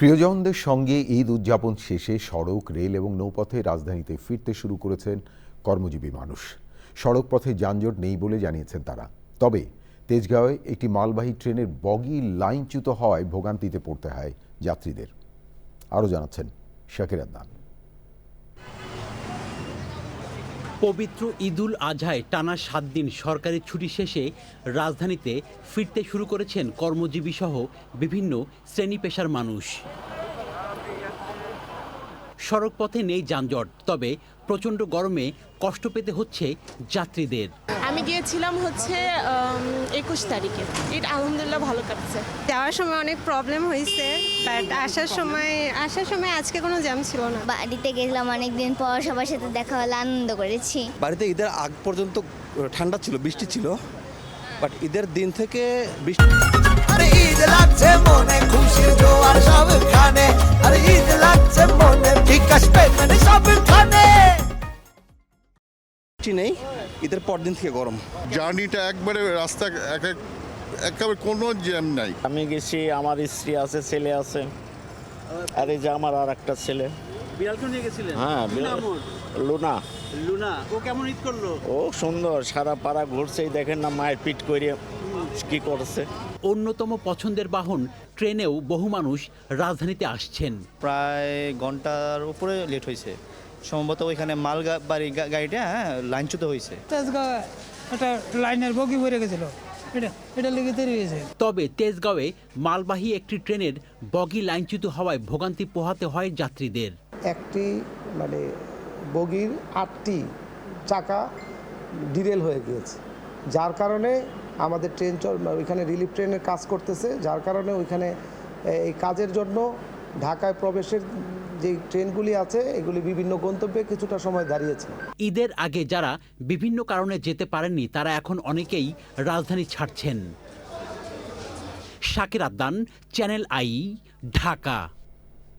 প্রিয়জনদের সঙ্গে ঈদ উদযাপন শেষে সড়ক, রেল এবং নৌপথে রাজধানীতে ফিরতে শুরু করেছেন কর্মজীবী মানুষ। সড়ক পথে যানজট নেই বলে জানিয়েছেন তারা। তবে তেজগাঁওয়ে একটি মালবাহী ট্রেনের বগি লাইনচ্যুত হওয়ায় ভোগান্তিতে পড়তে হয় যাত্রীদের। আরও জানাচ্ছেন শাকির আদনান। পবিত্র ঈদুল আজহায় টানা 7 দিন সরকারি ছুটি শেষে রাজধানীতে ফিরতে শুরু করেছেন কর্মজীবী সহ বিভিন্ন শ্রেণী পেশার মানুষ। সড়ক পথে নেই যানজট, তবে প্রচণ্ড গরমে কষ্ট পেতে হচ্ছে যাত্রীদের। আমি গিয়েছিলাম 21 তারিখে। এটা আলহামদুলিল্লাহ ভালো কাটছে। যাওয়ার সময় অনেক প্রবলেম হয়েছে, বাট আসার সময় আজকে কোনো জ্যাম ছিল না। বাড়িতে গেলাম অনেকদিন পর, সবার সাথে দেখা হলে আনন্দ করেছি। বাড়িতে ঈদের আগ পর্যন্ত ঠান্ডা ছিল, বৃষ্টি ছিল, বাট ঈদের দিন থেকে বৃষ্টি। আরে ঈদ লাগছে মনে, খুশির জোয়ার সবখানে। আরে ঈদ লাগছে মনে, বিকাশ পেমেন্ট সবখানে। বৃষ্টি নেই, ঈদের পর দিন থেকে গরম। জার্নিটা একবারে রাস্তা একেবারে কোনো জ্যাম নাই। আমি গেছি, আমার স্ত্রী আছে, ছেলে আছে, আর এই যে আমার আর একটা ছেলে। বিড়ালকে নিয়ে গেছিলেন? হ্যাঁ, লুনা। লুনা, ও কেমন ঈদ করলো? ও সুন্দর, সারা পাড়া ঘুরছেই, দেখেন না মায়ের পিট করে কি করছে। অন্যতম পছন্দের বাহন ট্রেনেও বহু মানুষ রাজধানীতে আসছেন। প্রায় ঘন্টার উপরে লেট হয়েছে, সম্ভবত ওইখানে মালগাড়ি গাড়িটা লাইনচ্যুত হয়েছে। একটা লাইনের বগি ভরে গেছিল, এটা লেগে দেরি হয়েছে। তবে তেজগাঁওয়ে মালবাহী একটি ট্রেনের বগি লাইনচ্যুত হওয়ায় ভোগান্তি পোহাতে হয় যাত্রীদের। একটি বগির 8টি চাকা ডিরেল হয়ে গিয়েছে, যার কারণে আমাদের ট্রেন ওইখানে রিলিফ ট্রেনের কাজ করতেছে, যার কারণে ওইখানে এই কাজের জন্য ঢাকায় প্রবেশের যে ট্রেনগুলি আছে এগুলি বিভিন্ন গন্তব্যে কিছুটা সময় দাঁড়িয়েছে। ঈদের আগে যারা বিভিন্ন কারণে যেতে পারেননি তারা এখন অনেকেই রাজধানী ছাড়ছেন। Shakir Adnan, channel I, Dhaka.